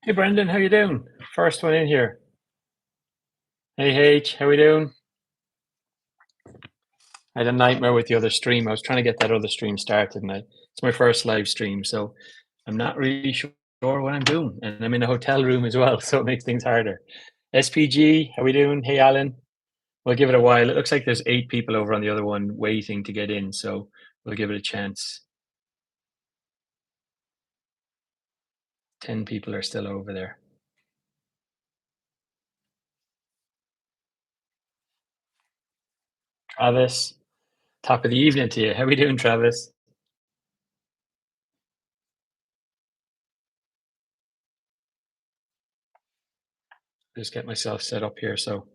Hey Brendan, how you doing? First one in here. Hey H, how we doing? I had a nightmare with the other stream. I was trying to get that other stream started, and it's my first live stream, so I'm not really sure what I'm doing, and I'm in a hotel room as well, so it makes things harder. SPG, how we doing? Hey Alan, we'll give it a while. It looks like there's 8 people over on the other one waiting to get in, so we'll give it a chance. 10 people are still over there. Travis, top of the evening to you. How we doing, Travis? Just get myself set up here, so.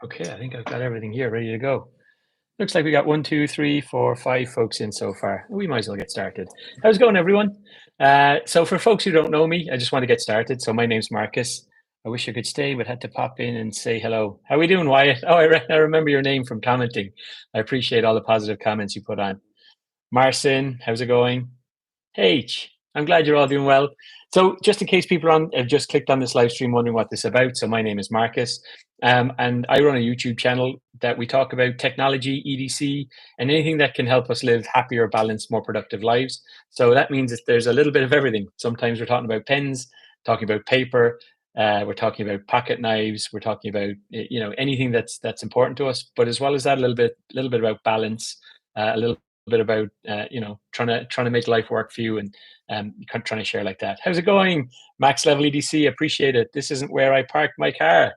Okay, I think I've got everything here ready to go. Looks like we got 1, 2, 3, 4, 5 folks in so far. We might as well get started. How's it going, everyone? So for folks who don't know me, I just want to get started. So my name's Marcus. I wish I could stay, but had to pop in and say hello. How we doing, Wyatt? Oh, I remember your name from commenting. I appreciate all the positive comments you put on. Marcin, how's it going? H, I'm glad you're all doing well. So, just in case people have just clicked on this live stream wondering what this is about, so my name is Marcus, and I run a YouTube channel that we talk about technology, EDC, and anything that can help us live happier, balanced, more productive lives. So that means that there's a little bit of everything. Sometimes we're talking about pens, talking about paper, we're talking about pocket knives, we're talking about anything that's important to us. But as well as that, a little bit about balance, a little bit about trying to make life work for you and trying to share like that. How's it going, Max Level EDC? Appreciate it. This isn't where I parked my car.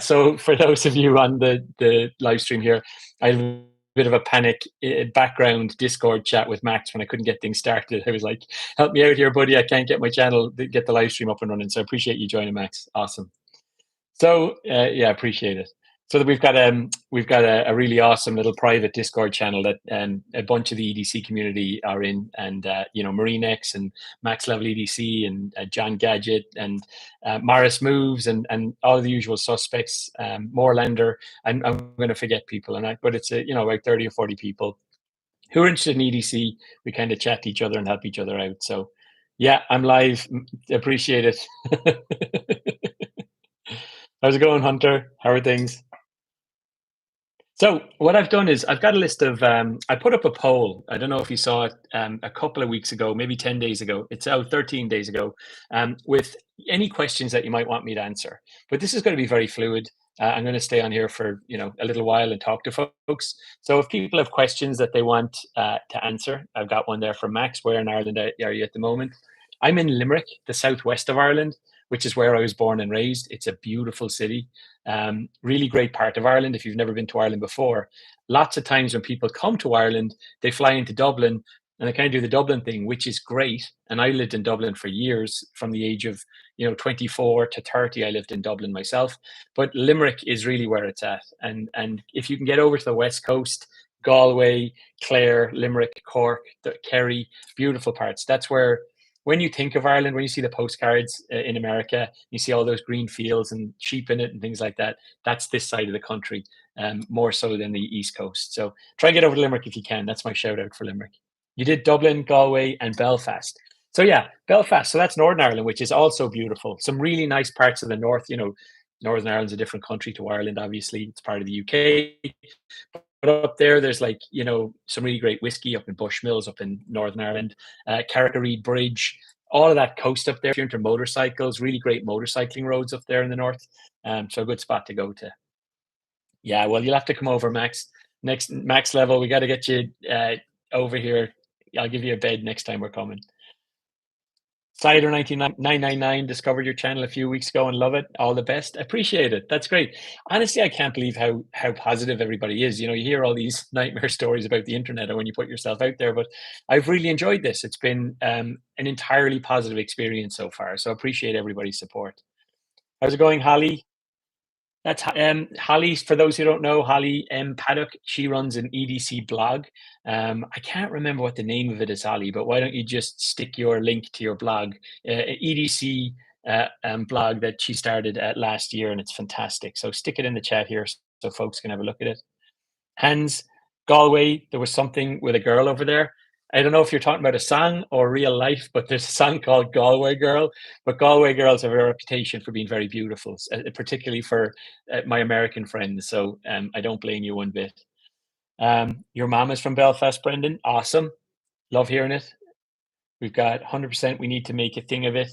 So for those of you on the live stream here, I have a bit of a panic background Discord chat with Max when I couldn't get things started. I was like, "Help me out here, buddy! I can't get my channel, get the live stream up and running." So I appreciate you joining, Max. Awesome. So yeah, appreciate it. So that we've got a really awesome little private Discord channel that a bunch of the EDC community are in, and Marinex and Max Level EDC and John Gadget and Morris Moves and all of the usual suspects. Moorlander. I'm going to forget people, but it's about 30 or 40 people who are interested in EDC. We kind of chat to each other and help each other out. So yeah, I'm live. Appreciate it. How's it going, Hunter? How are things? So what I've done is I've got a list of I put up a poll. I don't know if you saw it a couple of weeks ago, maybe 10 days ago. It's out 13 days ago, with any questions that you might want me to answer. But this is going to be very fluid. I'm going to stay on here for a little while and talk to folks. So if people have questions that they want to answer, I've got one there from Max. Where in Ireland are you at the moment? I'm in Limerick, the southwest of Ireland, which is where I was born and raised. It's a beautiful city. Really great part of Ireland if you've never been to Ireland before. Lots of times when people come to Ireland, they fly into Dublin and they kind of do the Dublin thing, which is great. And I lived in Dublin for years, from the age of 24 to 30. I lived in Dublin myself, but Limerick is really where it's at. And if you can get over to the west coast, Galway, Clare, Limerick, Cork, Kerry, beautiful parts. That's where, when you think of Ireland, when you see the postcards in America, you see all those green fields and sheep in it and things like that. That's this side of the country, more so than the East Coast. So try and get over to Limerick if you can. That's my shout out for Limerick. You did Dublin, Galway, and Belfast. So yeah, Belfast. So that's Northern Ireland, which is also beautiful. Some really nice parts of the north. Northern Ireland's a different country to Ireland. Obviously, it's part of the UK. But up there, there's some really great whiskey up in Bushmills, up in Northern Ireland, Carrigareed Bridge, all of that coast up there. If you're into motorcycles, really great motorcycling roads up there in the north. So a good spot to go to. Yeah, well, you'll have to come over, Max. Next Max Level, we got to get you over here. I'll give you a bed next time we're coming. Cider 999 discovered your channel a few weeks ago and love it. All the best. Appreciate it. That's great. Honestly, I can't believe how positive everybody is. You hear all these nightmare stories about the internet and when you put yourself out there, but I've really enjoyed this. It's been an entirely positive experience so far. So appreciate everybody's support. How's it going, Holly? That's Holly. For those who don't know, Holly M Paddock. She runs an EDC blog. I can't remember what the name of it is, Holly. But why don't you just stick your link to your blog, EDC blog that she started last year, and it's fantastic. So stick it in the chat here so folks can have a look at it. Hans, Galway, there was something with a girl over there. I don't know if you're talking about a song or real life, but there's a song called Galway Girl. But Galway girls have a reputation for being very beautiful, particularly for my American friends. So I don't blame you one bit. Your mom is from Belfast, Brendan. Awesome. Love hearing it. We've got 100%. We need to make a thing of it.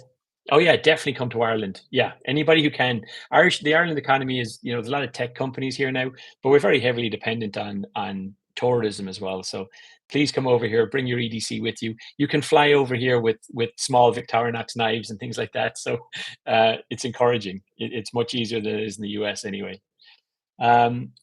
Oh yeah, definitely come to Ireland. Yeah, anybody who can. The Ireland economy is, there's a lot of tech companies here now, but we're very heavily dependent on tourism as well. So please come over here, bring your EDC with you. You can fly over here with small Victorinox knives and things like that. So it's encouraging. It's much easier than it is in the US anyway.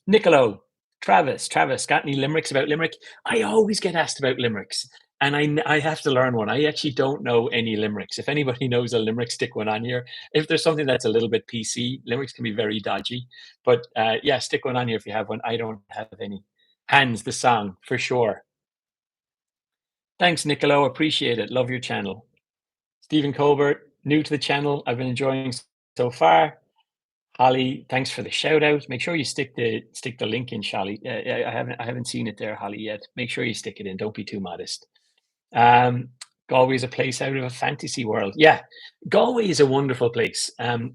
Nicolo, Travis, got any limericks about Limerick? I always get asked about limericks, and I have to learn one. I actually don't know any limericks. If anybody knows a limerick, stick one on here. If there's something that's a little bit PC, limericks can be very dodgy. But yeah, stick one on here if you have one. I don't have any. Hands, the song, for sure. Thanks, Nicolo. Appreciate it. Love your channel. Stephen Colbert, new to the channel. I've been enjoying so far. Holly, thanks for the shout out. Make sure you stick the link in, Shelly. I haven't seen it there, Holly, yet. Make sure you stick it in. Don't be too modest. Um, Galway is a place out of a fantasy world. Yeah, Galway is a wonderful place.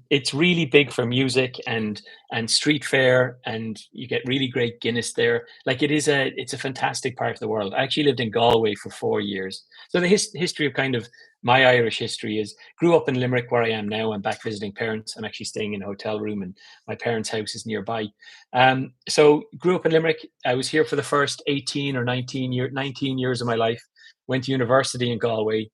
It's really big for music and street fair, and you get really great Guinness there. Like it's a fantastic part of the world. I actually lived in Galway for 4 years. So the history of kind of my Irish history is grew up in Limerick, where I am now. I'm back visiting parents. I'm actually staying in a hotel room, and my parents' house is nearby. So grew up in Limerick. I was here for the first 18 or 19 years of my life. Went to university in Galway,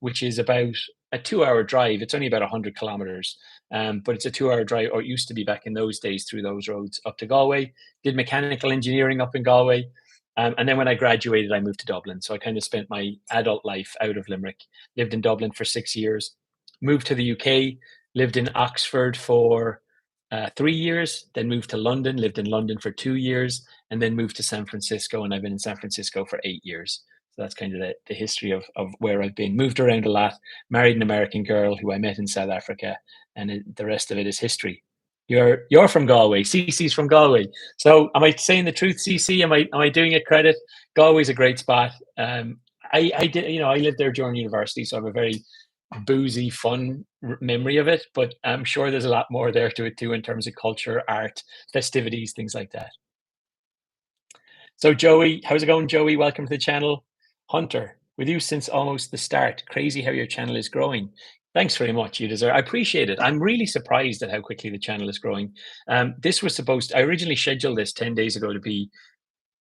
which is about a 2 hour drive. It's only about 100 kilometers, but it's a 2 hour drive, or it used to be back in those days, through those roads up to Galway. Did mechanical engineering up in Galway. And then when I graduated, I moved to Dublin. So I kind of spent my adult life out of Limerick, lived in Dublin for 6 years, moved to the UK, lived in Oxford for 3 years, then moved to London, lived in London for 2 years, and then moved to San Francisco. And I've been in San Francisco for 8 years. So that's kind of the history of where I've been. Moved around a lot, married an American girl who I met in South Africa, and the rest of it is history. You're from Galway. Cece's from Galway. So am I saying the truth, Cece? Am I doing it credit? Galway's a great spot. I did, I lived there during university, so I have a very boozy, fun memory of it. But I'm sure there's a lot more there to it too, in terms of culture, art, festivities, things like that. So Joey, how's it going, Joey? Welcome to the channel. Hunter, with you since almost the start. Crazy how your channel is growing. Thanks very much. You deserve. I appreciate it. I'm really surprised at how quickly the channel is growing. This was I originally scheduled this 10 days ago to be,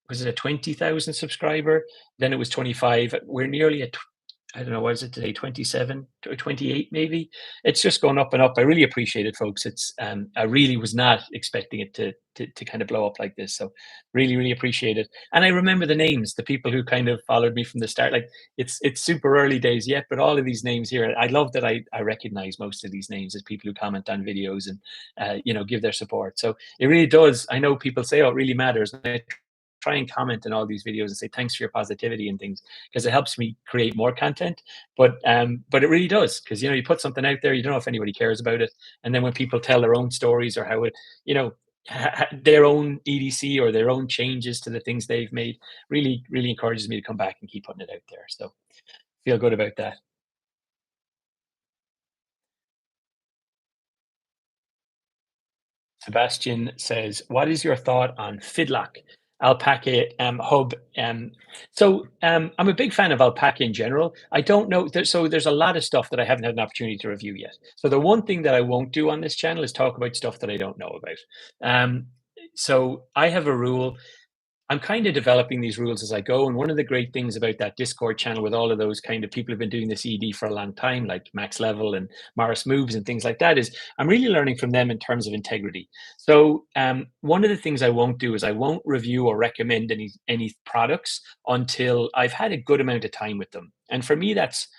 was it a 20,000 subscriber? Then it was 25. We're nearly at, I don't know, what is it today? 27 or 28 maybe. It's just going up and up. I really appreciate it, folks. I really was not expecting it to kind of blow up like this. So really, really appreciate it. And I remember the names, the people who kind of followed me from the start. Like it's super early days yet, but all of these names here, I love that I recognize most of these names as people who comment on videos and give their support. So it really does. I know people say, oh, it really matters. And I try and comment in all these videos and say thanks for your positivity and things, because it helps me create more content. But it really does, because you put something out there, you don't know if anybody cares about it, and then when people tell their own stories or how it their own EDC or their own changes to the things they've made, really really encourages me to come back and keep putting it out there. So feel good about that. Sebastian says, what is your thought on Fidlock alpaca hub? I'm a big fan of alpaca in general. I don't know. So there's a lot of stuff that I haven't had an opportunity to review yet. So the one thing that I won't do on this channel is talk about stuff that I don't know about. So I have a rule. I'm kind of developing these rules as I go. And one of the great things about that Discord channel with all of those kind of people who've been doing this ED for a long time, like Max Level and Morris Moves and things like that, is I'm really learning from them in terms of integrity. So one of the things I won't do is I won't review or recommend any products until I've had a good amount of time with them. And for me, that's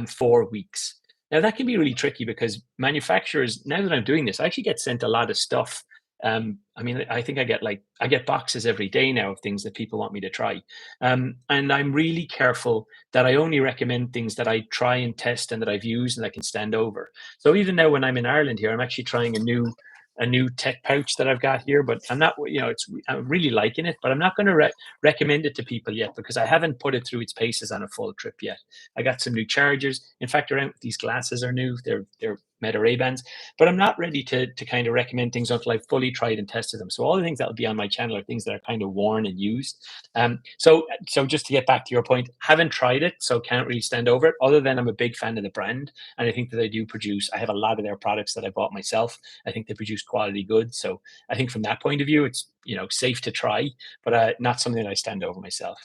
4 weeks. Now that can be really tricky because manufacturers, now that I'm doing this, I actually get sent a lot of stuff I mean, I think I get boxes every day now of things that people want me to try, and I'm really careful that I only recommend things that I try and test and that I've used and I can stand over. So even now, when I'm in Ireland here, I'm actually trying a new tech pouch that I've got here, but I'm not, I'm really liking it, but I'm not going to recommend it to people yet because I haven't put it through its paces on a full trip yet. I got some new chargers. In fact, around these glasses are new. They're Meta Raybands, but I'm not ready to kind of recommend things until I've fully tried and tested them. So all the things that will be on my channel are things that are kind of worn and used. So just to get back to your point, haven't tried it, so can't really stand over it. Other than I'm a big fan of the brand, and I think that they do produce. I have a lot of their products that I bought myself. I think they produce quality goods. So I think from that point of view, it's safe to try, but not something that I stand over myself.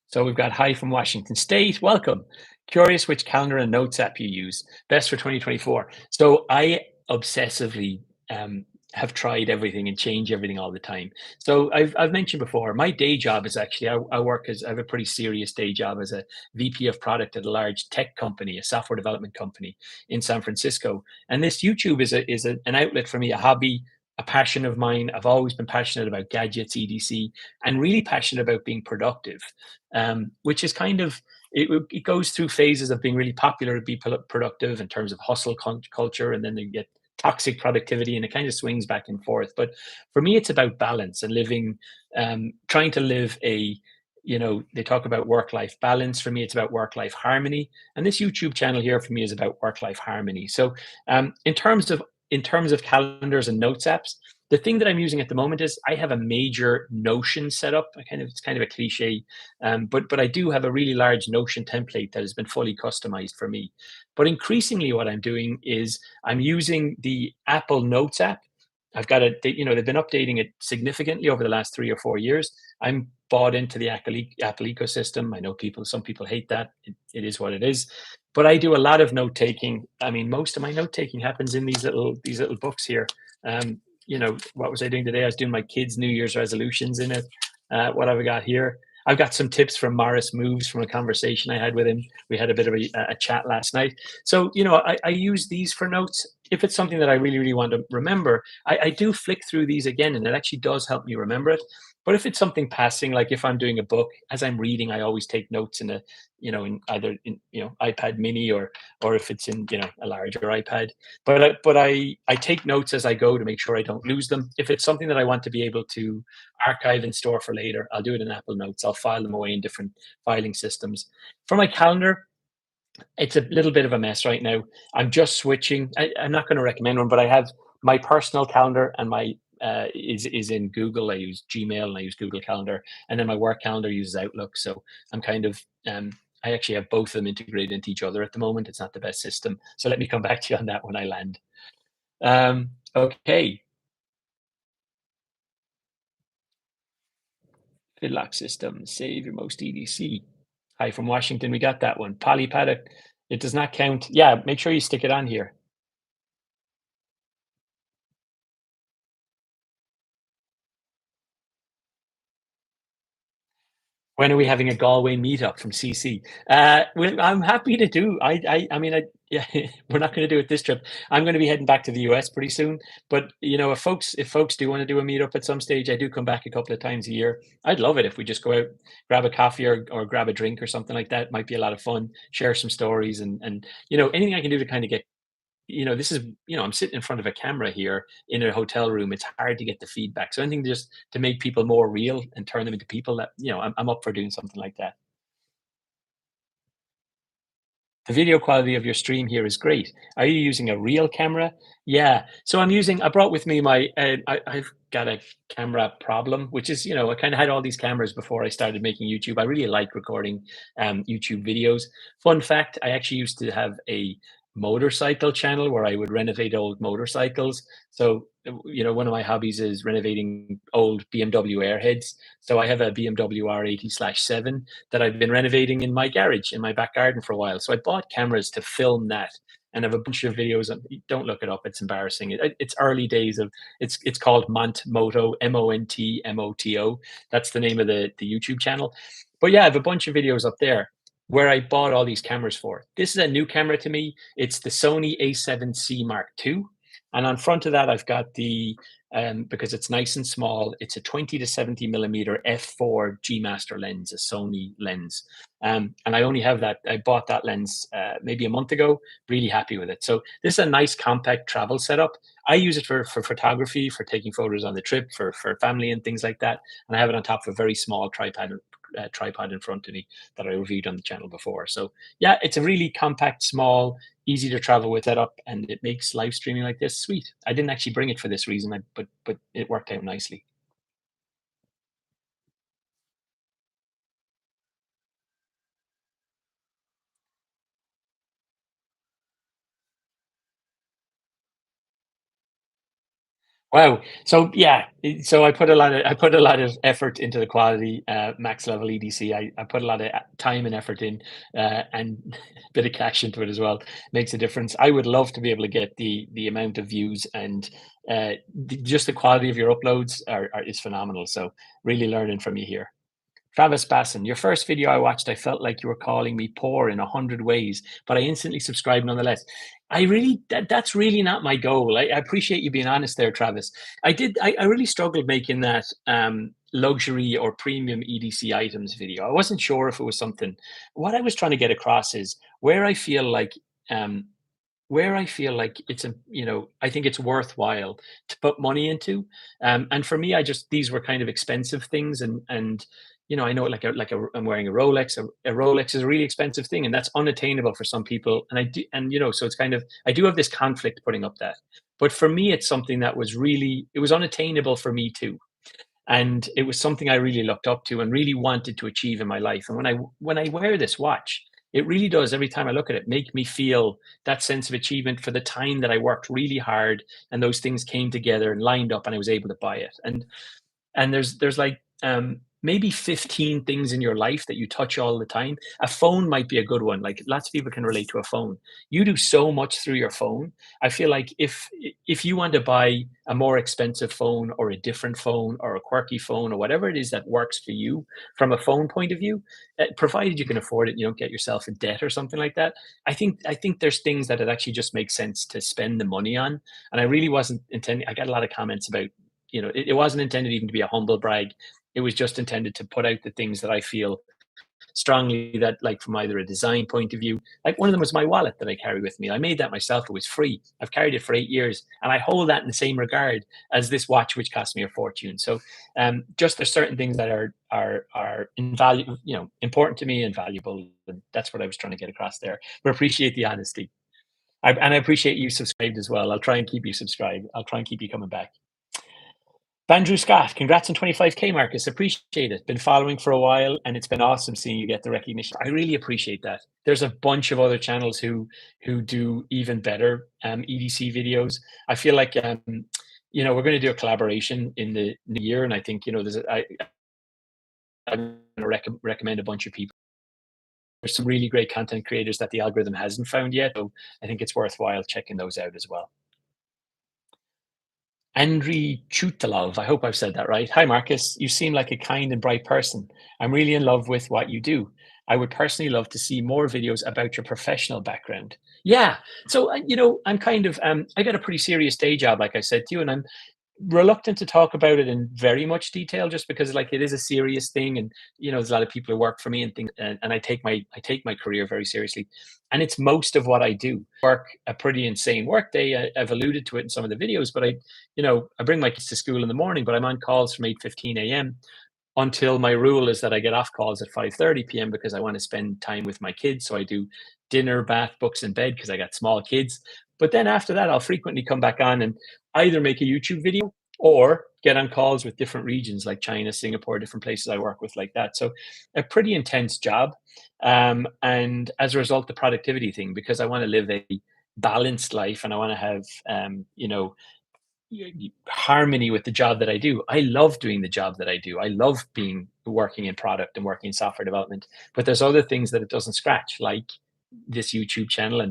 So we've got Hi from Washington State. Welcome. Curious which calendar and notes app you use. Best for 2024. So I obsessively have tried everything and change everything all the time. So I've mentioned before, my day job is actually I work as I have a pretty serious day job as a VP of product at a large tech company, a software development company in San Francisco. And this YouTube is an outlet for me, a hobby, a passion of mine. I've always been passionate about gadgets, EDC, and really passionate about being productive, which is kind of it goes through phases of being really popular to be productive in terms of hustle culture, and then you get toxic productivity, and it kind of swings back and forth. But for me, it's about balance and living, trying to live a they talk about work life balance. For me, it's about work life harmony, and this YouTube channel here for me is about work life harmony. So in terms of calendars and notes apps, the thing that I'm using at the moment is I have a major Notion setup. It's kind of a cliche, but I do have a really large Notion template that has been fully customized for me. But increasingly, what I'm doing is I'm using the Apple Notes app. I've got they've been updating it significantly over the last 3 or 4 years. I'm bought into the Apple ecosystem. I know some people hate that. It is what it is. But I do a lot of note taking. I mean, most of my note taking happens in these little books here. What was I doing today? I was doing my kids' New Year's resolutions in it. What have I got here? I've got some tips from Morris Moves from a conversation I had with him. We had a bit of a chat last night. So, I use these for notes. If it's something that I really, really want to remember, I do flick through these again, and it actually does help me remember it. But if it's something passing, like if I'm doing a book, as I'm reading, I always take notes in either in iPad Mini or if it's in a larger iPad. But I take notes as I go to make sure I don't lose them. If it's something that I want to be able to archive and store for later, I'll do it in Apple Notes. I'll file them away in different filing systems. For my calendar, it's a little bit of a mess right now. I'm just switching. I'm not going to recommend one, but I have my personal calendar and my is in Google. I use Gmail and I use Google Calendar, and then my work calendar uses Outlook. So I'm kind of I actually have both of them integrated into each other at the moment. It's not the best system, so let me come back to you on that when I land. Okay, Fidlock system, save your most EDC. Hi from Washington, we got that one. Polly Paddock, it does not count. Yeah, make sure you stick it on here. When are we having a Galway meetup from CC? Well, I'm happy to do. I mean, yeah, we're not going to do it this trip. I'm going to be heading back to the US pretty soon. But if folks do want to do a meetup at some stage, I do come back a couple of times a year. I'd love it if we just go out, grab a coffee or grab a drink or something like that. Might be a lot of fun. Share some stories and anything I can do to kind of get this is, I'm sitting in front of a camera here in a hotel room. It's hard to get the feedback. So anything just to make people more real and turn them into people that, I'm up for doing something like that. The video quality of your stream here is great. Are you using a real camera? Yeah. So I brought with me I've got a camera problem, which is, I kind of had all these cameras before I started making YouTube. I really like recording YouTube videos. Fun fact, I actually used to have a motorcycle channel where I would renovate old motorcycles. So, one of my hobbies is renovating old BMW airheads. So I have a BMW R80/7 that I've been renovating in my garage in my back garden for a while. So I bought cameras to film that and have a bunch of videos. Don't look it up; it's embarrassing. It's early days of it's called Mont Moto, Montmoto. That's the name of the YouTube channel. But yeah, I have a bunch of videos up there where I bought all these cameras for. This is a new camera to me. It's the Sony A7C Mark II. And on front of that, I've got the because it's nice and small, it's a 20 to 70 millimeter f4 G Master lens, a Sony lens. And I only have that. I bought that lens maybe a month ago. Really happy with it. So this is a nice compact travel setup. I use it for photography, for taking photos on the trip, for family and things like that. And I have it on top of a very small tripod in front of me that I reviewed on the channel before. So yeah, it's a really compact, small, easy to travel with setup, and it makes live streaming like this sweet. I didn't actually bring it for this reason, but it worked out nicely. Wow. So yeah, so I put a lot of effort into the quality max level EDC. I put a lot of time and effort in, and a bit of cash into it as well. Makes a difference. I would love to be able to get the amount of views and just the quality of your uploads is phenomenal. So really learning from you here. Travis Basson, your first video I watched, I felt like you were calling me poor in 100 ways, but I instantly subscribed nonetheless. That's really not my goal. I appreciate you being honest there, Travis. I really struggled making that luxury or premium EDC items video. I wasn't sure if it was something. What I was trying to get across is where I feel like um, it's a I think it's worthwhile to put money into, and for me, I just these were kind of expensive things, and I know I'm wearing a Rolex. A Rolex is a really expensive thing, and that's unattainable for some people. And I do, and so it's kind of I do have this conflict putting up that, but for me, it's something that was really it was unattainable for me too, and it was something I really looked up to and really wanted to achieve in my life. And when I wear this watch, it really does every time I look at it make me feel that sense of achievement for the time that I worked really hard and those things came together and lined up and I was able to buy it. And there's like maybe 15 things in your life that you touch all the time. A phone might be a good one. Like lots of people can relate to a phone. You do so much through your phone. I feel like if you want to buy a more expensive phone or a different phone or a quirky phone or whatever it is that works for you from a phone point of view, provided you can afford it, you don't get yourself in debt or something like that. I think there's things that it actually just makes sense to spend the money on. And I really wasn't intending. I got a lot of comments about it wasn't intended even to be a humble brag. It was just intended to put out the things that I feel strongly that, like, from either a design point of view, like one of them was my wallet that I carry with me. I made that myself. It was free. I've carried it for 8 years, and I hold that in the same regard as this watch, which cost me a fortune. So, just there's certain things that are invaluable, important to me and valuable, and that's what I was trying to get across there. But appreciate the honesty, and I appreciate you subscribed as well. I'll try and keep you subscribed. I'll try and keep you coming back. Andrew Scott, congrats on 25K, Marcus. Appreciate it. Been following for a while, and it's been awesome seeing you get the recognition. I really appreciate that. There's a bunch of other channels who do even better EDC videos. I feel like we're going to do a collaboration in the new year, and I think I'm going to recommend a bunch of people. There's some really great content creators that the algorithm hasn't found yet, so I think it's worthwhile checking those out as well. Andriy Chutalov, I hope I've said that right. Hi, Marcus. You seem like a kind and bright person. I'm really in love with what you do. I would personally love to see more videos about your professional background. Yeah. So, I'm kind of, I got a pretty serious day job, like I said to you, and I'm reluctant to talk about it in very much detail just because like it is a serious thing, and there's a lot of people who work for me and things, and I take my career very seriously, and it's most of what I do. Work a pretty insane work day. I've alluded to it in some of the videos, but I bring my kids to school in the morning, but I'm on calls from 8:15 a.m. until my rule is that I get off calls at 5:30 p.m. because I want to spend time with my kids. So I do dinner, bath, books, and bed because I got small kids. But then after that, I'll frequently come back on and either make a YouTube video or get on calls with different regions like China, Singapore, different places I work with like that. So a pretty intense job. And as a result, the productivity thing, because I want to live a balanced life and I want to have, harmony with the job that I do. I love doing the job that I do. I love being working in product and working in software development. But there's other things that it doesn't scratch, like this YouTube channel,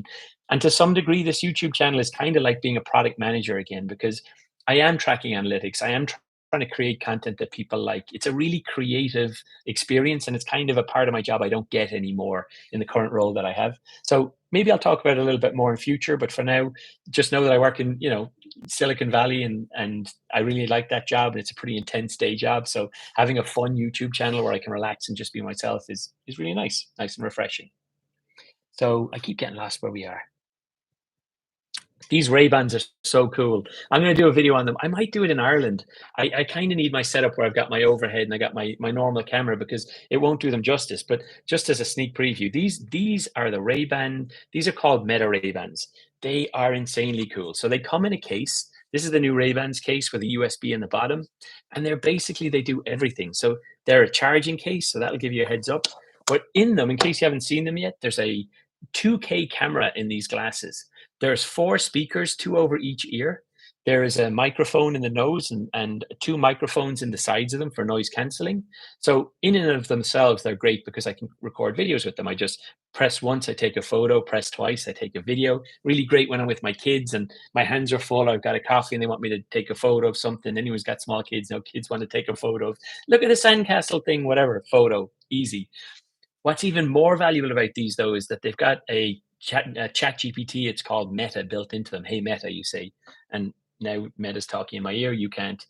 and to some degree, this YouTube channel is kind of like being a product manager again because I am tracking analytics. I am trying to create content that people like. It's a really creative experience, and it's kind of a part of my job I don't get anymore in the current role that I have. So maybe I'll talk about it a little bit more in future, but for now, just know that I work in, Silicon Valley, and I really like that job, and it's a pretty intense day job. So having a fun YouTube channel where I can relax and just be myself is really nice and refreshing. So I keep getting lost where we are. These Ray-Bans are so cool. I'm going to do a video on them. I might do it in Ireland. I kind of need my setup where I've got my overhead and I got my normal camera, because it won't do them justice. But just as a sneak preview, these are the Ray-Ban. These are called Meta Ray-Bans. They are insanely cool. So they come in a case. This is the new Ray-Bans case with a USB in the bottom, and they do everything. So they're a charging case, so that'll give you a heads up. But in them, in case you haven't seen them yet, there's a 2K camera in these glasses. There's 4 speakers, 2 over each ear. There is a microphone in the nose, and 2 microphones in the sides of them for noise cancelling. So in and of themselves, they're great because I can record videos with them. I just press once, I take a photo, press twice, I take a video. Really great when I'm with my kids and my hands are full, I've got a coffee and they want me to take a photo of something. Anyone's got small kids, kids want to take a photo of, look at the sandcastle thing, whatever, photo, easy. What's even more valuable about these, though, is that they've got a chat GPT. It's called Meta built into them. Hey, Meta, you say, and now Meta's talking in my ear. You can't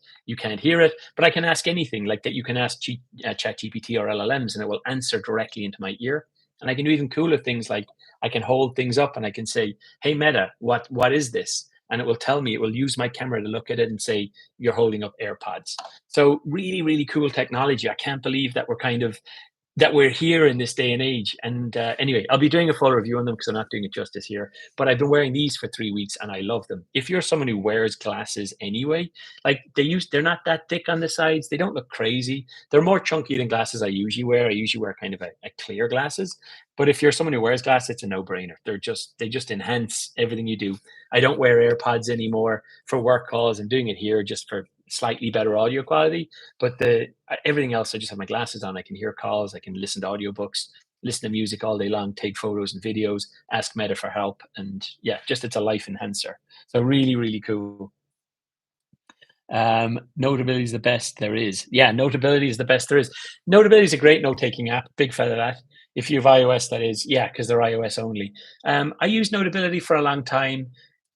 hear it, but I can ask anything like that. You can ask chat GPT or LLMs, and it will answer directly into my ear. And I can do even cooler things, like I can hold things up and I can say, "Hey, Meta, what is this?" And it will tell me. It will use my camera to look at it and say, "You're holding up AirPods." So really, really cool technology. I can't believe that we're here in this day and age. And anyway, I'll be doing a full review on them because I'm not doing it justice here. But I've been wearing these for 3 weeks and I love them. If you're someone who wears glasses anyway, like they're not that thick on the sides. They don't look crazy. They're more chunky than glasses I usually wear. I usually wear kind of a clear glasses. But if you're someone who wears glasses, it's a no-brainer. They just enhance everything you do. I don't wear AirPods anymore for work calls. I'm doing it here just for slightly better audio quality, but everything else, I just have my glasses on. I can hear calls, I can listen to audiobooks, listen to music all day long, take photos and videos, ask Meta for help, and yeah, just it's a life enhancer. So really, really cool. Notability is the best there is. Yeah, Notability is the best there is. Notability is a great note-taking app. Big fan of that. If you have iOS, that is, yeah, because they're iOS only. I used Notability for a long time.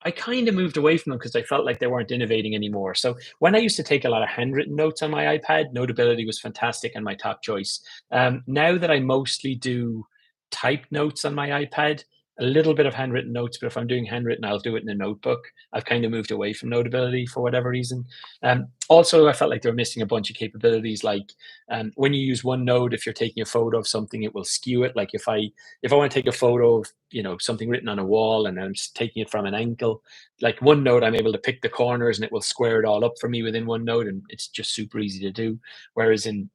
I kind of moved away from them because I felt like they weren't innovating anymore. So when I used to take a lot of handwritten notes on my iPad, Notability was fantastic and my top choice. Now that I mostly do typed notes on my iPad, a little bit of handwritten notes, but if I'm doing handwritten, I'll do it in a notebook. I've kind of moved away from Notability for whatever reason. Also, I felt like they were missing a bunch of capabilities. Like when you use OneNote, if you're taking a photo of something, it will skew it. Like if I want to take a photo of something written on a wall and I'm just taking it from an angle, like OneNote, I'm able to pick the corners and it will square it all up for me within OneNote, and it's just super easy to do. Whereas in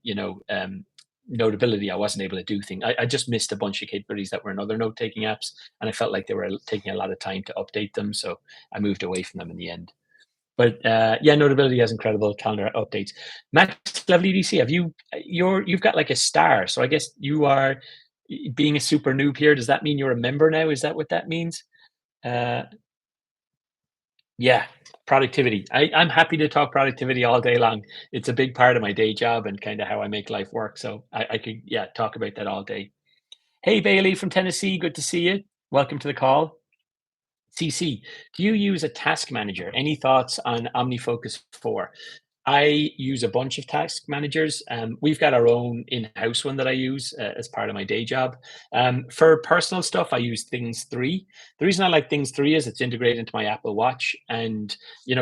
Notability, I wasn't able to do things. I just missed a bunch of capabilities that were in other note-taking apps, and I felt like they were taking a lot of time to update them, so I moved away from them in the end. But yeah, Notability has incredible calendar updates. Max Lovely DC, you've got like a star, so I guess you are being a super noob here. Does that mean you're a member now? Is that what that means? Uh, yeah, productivity. I'm happy to talk productivity all day long. It's a big part of my day job and kind of how I make life work. So I could, yeah, talk about that all day. Hey, Bailey from Tennessee. Good to see you. Welcome to the call. CC, do you use a task manager? Any thoughts on OmniFocus 4? I use a bunch of task managers. We've got our own in-house one that I use as part of my day job. For personal stuff, I use Things 3. The reason I like Things 3 is it's integrated into my Apple Watch, and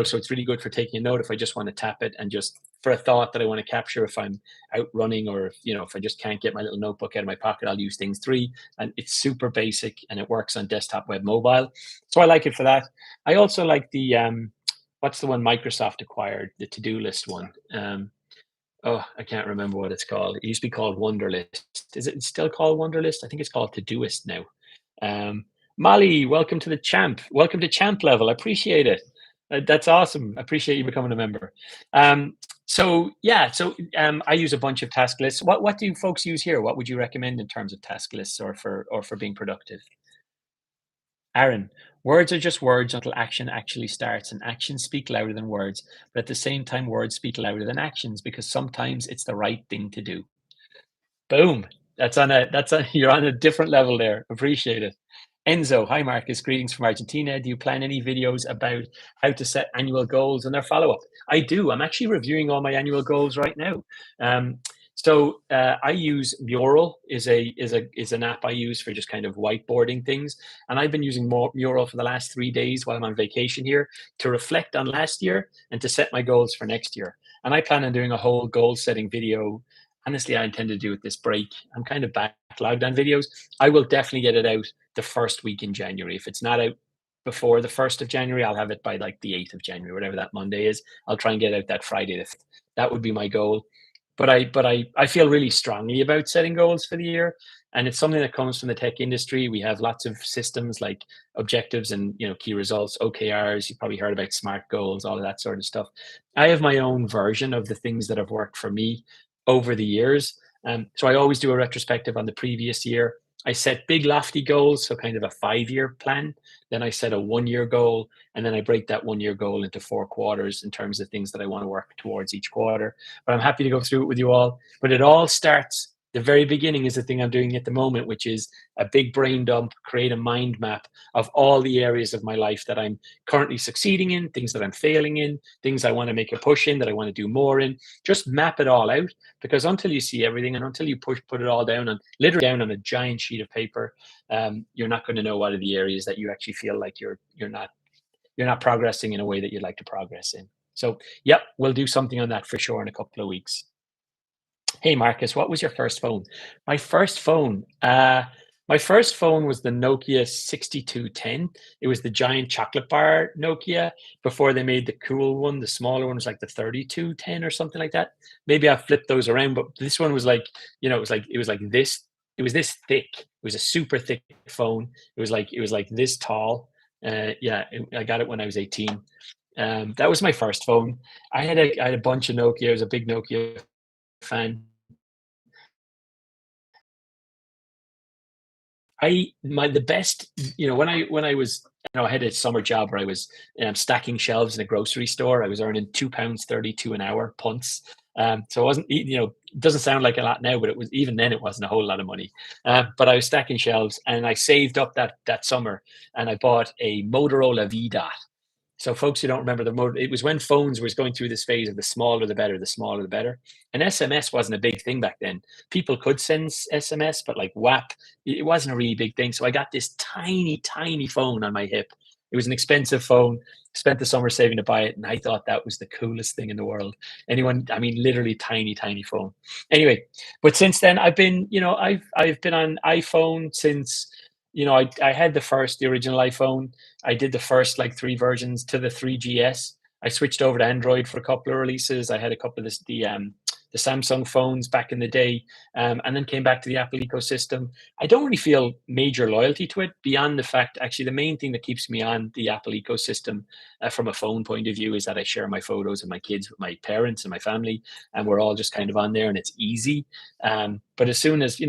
so it's really good for taking a note if I just want to tap it, and just for a thought that I want to capture if I'm out running, or if I just can't get my little notebook out of my pocket, I'll use Things 3, and it's super basic and it works on desktop, web, mobile. So I like it for that. I also like the what's the one Microsoft acquired, the to-do list one? Oh, I can't remember what it's called. It used to be called Wunderlist. Is it still called Wunderlist? I think it's called Todoist now. Molly, welcome to the champ. Welcome to champ level. I appreciate it. That's awesome. I appreciate you becoming a member. So yeah, I use a bunch of task lists. What do folks use here? What would you recommend in terms of task lists or for being productive? Aaron, words are just words until action actually starts, and actions speak louder than words. But at the same time, words speak louder than actions because sometimes it's the right thing to do. Boom. You're on a different level there. Appreciate it. Enzo, hi Marcus, greetings from Argentina. Do you plan any videos about how to set annual goals and their follow up? I do. I'm actually reviewing all my annual goals right now. I use Mural is an app I use for just kind of whiteboarding things, and I've been using Mural for the last 3 days while I'm on vacation here to reflect on last year and to set my goals for next year. And I plan on doing a whole goal setting video. Honestly, I intend to do it this break. I'm kind of backlogged on videos. I will definitely get it out the first week in January. If it's not out before the 1st of January, I'll have it by like the 8th of January, whatever that Monday is. I'll try and get out that Friday the 5th. That would be my goal. But I feel really strongly about setting goals for the year. And it's something that comes from the tech industry. We have lots of systems like objectives and key results, OKRs. You probably heard about SMART goals, all of that sort of stuff. I have my own version of the things that have worked for me over the years. So I always do a retrospective on the previous year. I set big lofty goals, so kind of a 5-year plan. Then I set a 1-year goal, and then I break that 1-year goal into 4 quarters in terms of things that I want to work towards each quarter. But I'm happy to go through it with you all. But it all starts, the very beginning is the thing I'm doing at the moment, which is a big brain dump, create a mind map of all the areas of my life that I'm currently succeeding in, things that I'm failing in, things I want to make a push in, that I want to do more in. Just map it all out, because until you see everything and until you put it all down on literally down on a giant sheet of paper, you're not going to know what are the areas that you actually feel like you're not progressing in a way that you'd like to progress in. So, yep, we'll do something on that for sure in a couple of weeks. Hey Marcus, what was your first phone? My first phone. My first phone was the Nokia 6210. It was the giant chocolate bar Nokia before they made the cool one. The smaller one was like the 3210 or something like that. Maybe I flipped those around, but this one was like, it was like this. It was this thick. It was a super thick phone. It was like this tall. I got it when I was 18. That was my first phone. I had a bunch of Nokia. I was a big Nokia fan. The best, when I was, I had a summer job where I was stacking shelves in a grocery store. I was earning £2.32 an hour punts. So it wasn't, it doesn't sound like a lot now, but it was, even then it wasn't a whole lot of money. But I was stacking shelves and I saved up that summer and I bought a Motorola V Dot. So folks who don't remember it was when phones was going through this phase of the smaller the better, the smaller the better. And SMS wasn't a big thing back then. People could send SMS, but like WAP, it wasn't a really big thing. So I got this tiny, tiny phone on my hip. It was an expensive phone. Spent the summer saving to buy it, and I thought that was the coolest thing in the world. I mean, literally tiny, tiny phone. Anyway, but since then, I've been on iPhone since I had the original iPhone. I did the first like 3 versions to the 3GS. I switched over to Android for a couple of releases. I had a couple of the Samsung phones back in the day, and then came back to the Apple ecosystem. I don't really feel major loyalty to it beyond the fact, actually, the main thing that keeps me on the Apple ecosystem from a phone point of view is that I share my photos of my kids with my parents and my family, and we're all just kind of on there, and it's easy. But as soon as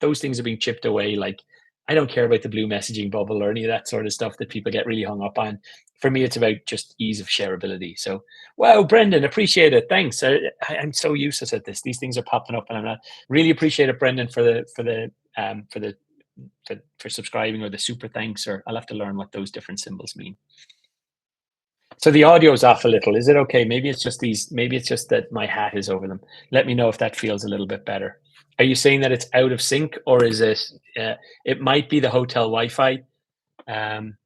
those things are being chipped away, like I don't care about the blue messaging bubble or any of that sort of stuff that people get really hung up on. For me, it's about just ease of shareability. So, wow, Brendan, appreciate it. Thanks. I'm so useless at this. These things are popping up, and I'm not really appreciate it, Brendan, for subscribing, or the super thanks, or I'll have to learn what those different symbols mean. So the audio's off a little. Is it okay? Maybe it's just these. Maybe it's just that my hat is over them. Let me know if that feels a little bit better. Are you saying that it's out of sync, or is it? It might be the hotel Wi-Fi. Um,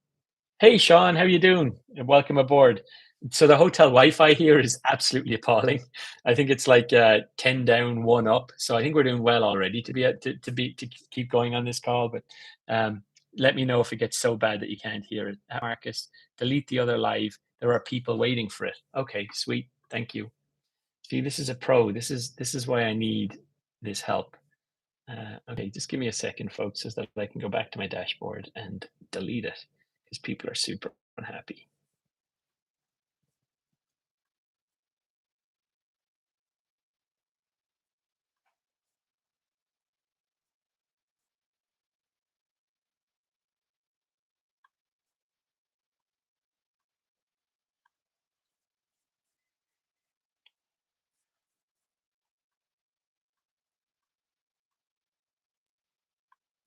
hey, Sean, how you doing? And welcome aboard. So the hotel Wi-Fi here is absolutely appalling. I think it's like 10 down, 1 up. So I think we're doing well already to keep going on this call. But let me know if it gets so bad that you can't hear it. Marcus, delete the other live. There are people waiting for it. Okay, sweet. Thank you. See, this is a pro. This is why I need this help. Okay, just give me a second, folks, so that I can go back to my dashboard and delete it because people are super unhappy.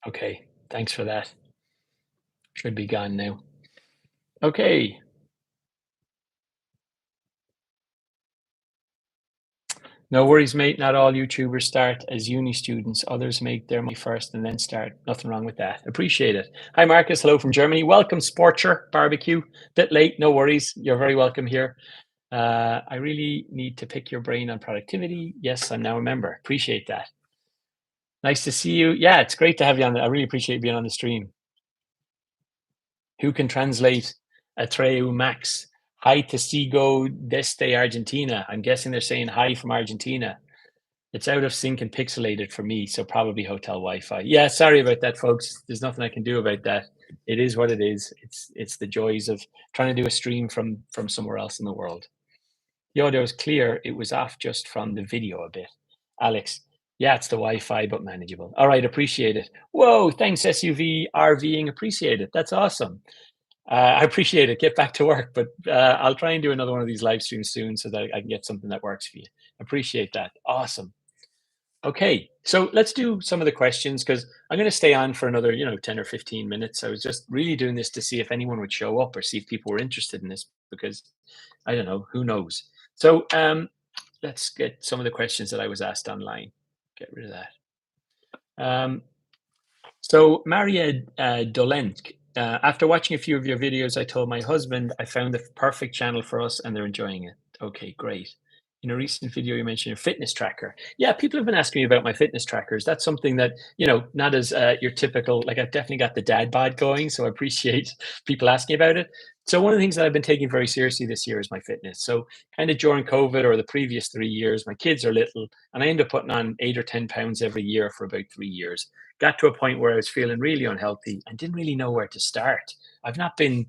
Okay, thanks for that. Should be gone now. Okay, no worries, mate. Not all YouTubers start as uni students. Others make their money first and then start. Nothing wrong with that. Appreciate it. Hi, Marcus. Hello from Germany. Welcome, Sporcher Barbecue. Bit late, no worries. You're very welcome here. I really need to pick your brain on productivity. Yes, I'm now a member. Appreciate that. Nice to see you. Yeah, it's great to have you on. I really appreciate being on the stream. Who can translate Atreu Max? Hi to Sigo Deste Argentina. I'm guessing they're saying hi from Argentina. It's out of sync and pixelated for me, so probably hotel Wi-Fi. Yeah, sorry about that, folks. There's nothing I can do about that. It is what it is. It's the joys of trying to do a stream from somewhere else in the world. The audio is clear. It was off just from the video a bit. Alex, yeah, it's the Wi-Fi, but manageable. All right, appreciate it. Whoa, thanks SUV RVing. Appreciate it. That's awesome. I appreciate it. Get back to work, but I'll try and do another one of these live streams soon so that I can get something that works for you. Appreciate that. Awesome. Okay, so let's do some of the questions because I'm going to stay on for another, 10 or 15 minutes. I was just really doing this to see if anyone would show up or see if people were interested in this because I don't know, who knows. So let's get some of the questions that I was asked online. Get rid of that. So Maria Dolenk, after watching a few of your videos, I told my husband I found the perfect channel for us and they're enjoying it. Okay, great. In a recent video, you mentioned your fitness tracker. Yeah, people have been asking me about my fitness trackers. That's something that, not as your typical, like I've definitely got the dad bod going. So I appreciate people asking about it. So one of the things that I've been taking very seriously this year is my fitness. So kind of during COVID or the previous 3 years, my kids are little and I end up putting on 8 or 10 pounds every year for about 3 years. Got to a point where I was feeling really unhealthy and didn't really know where to start. I've not been,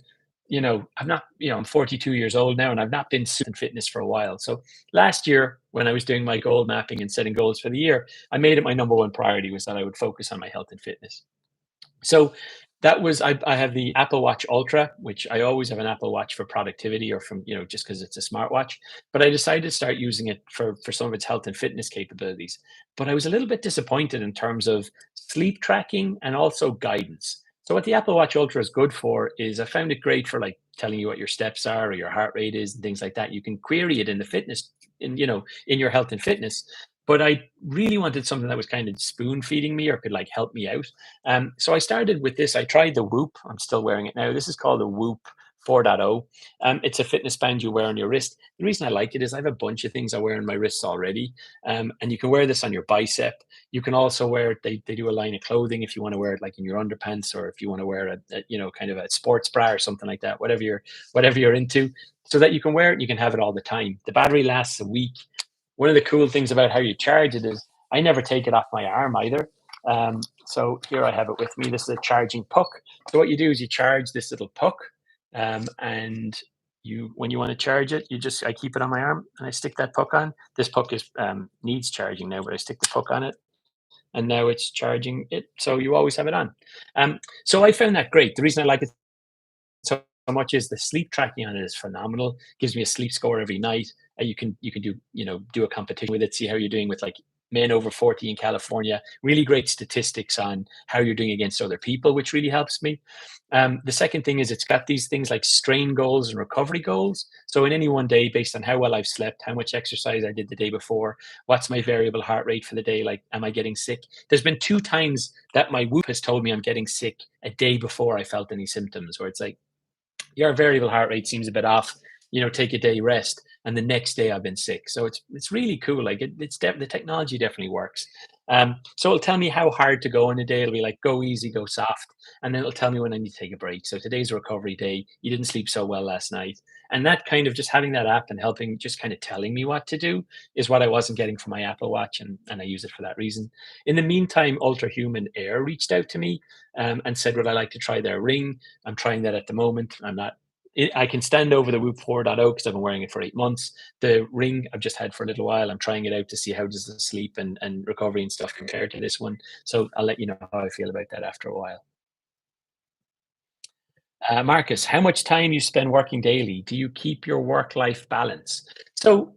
I'm not, I'm 42 years old now and I've not been in fitness for a while. So last year, when I was doing my goal mapping and setting goals for the year, I made it my number one priority was that I would focus on my health and fitness. So that was I have the Apple Watch Ultra, which I always have an Apple Watch for productivity or from, just because it's a smartwatch. But I decided to start using it for some of its health and fitness capabilities. But I was a little bit disappointed in terms of sleep tracking and also guidance. So what the Apple Watch Ultra is good for is I found it great for like telling you what your steps are or your heart rate is and things like that. You can query it in the fitness in your health and fitness. But I really wanted something that was kind of spoon feeding me or could like help me out. So I started with this. I tried the Whoop. I'm still wearing it now. This is called the Whoop 4.0. It's a fitness band you wear on your wrist. The reason I like it is I have a bunch of things I wear on my wrists already. And you can wear this on your bicep. You can also wear it. They do a line of clothing if you want to wear it like in your underpants or if you want to wear kind of a sports bra or something like that, whatever you're into, so that you can wear it and you can have it all the time. The battery lasts a week. One of the cool things about how you charge it is I never take it off my arm either. So here I have it with me. This is a charging puck. So what you do is you charge this little puck, and when you want to charge it, I keep it on my arm and I stick that puck on. This puck is needs charging now, but I stick the puck on it, and now it's charging it. So you always have it on. So I found that great. The reason I like it so much is the sleep tracking on it is phenomenal. Gives me a sleep score every night. You can do a competition with it, see how you're doing with like men over 40 in California. Really great statistics on how you're doing against other people, which really helps me. The second thing is it's got these things like strain goals and recovery goals. So in any one day, based on how well I've slept, how much exercise I did the day before, what's my variable heart rate for the day, like am I getting sick? There's been 2 times that my Whoop has told me I'm getting sick a day before I felt any symptoms, where it's like your variable heart rate seems a bit off, take a day rest, and the next day I've been sick. So it's really cool. Like the technology definitely works. So it'll tell me how hard to go in a day. It'll be like go easy, go soft, and then it'll tell me when I need to take a break. So today's a recovery day. You didn't sleep so well last night, and that kind of just having that app and helping, just kind of telling me what to do is what I wasn't getting from my Apple Watch, and I use it for that reason. In the meantime, Ultra Human Air reached out to me and said, would I like to try their ring? I'm trying that at the moment. I'm not. I can stand over the Whoop 4.0 because I've been wearing it for 8 months. The ring I've just had for a little while. I'm trying it out to see how does the sleep and recovery and stuff compare to this one. So I'll let you know how I feel about that after a while. Marcus, how much time you spend working daily? Do you keep your work-life balance? So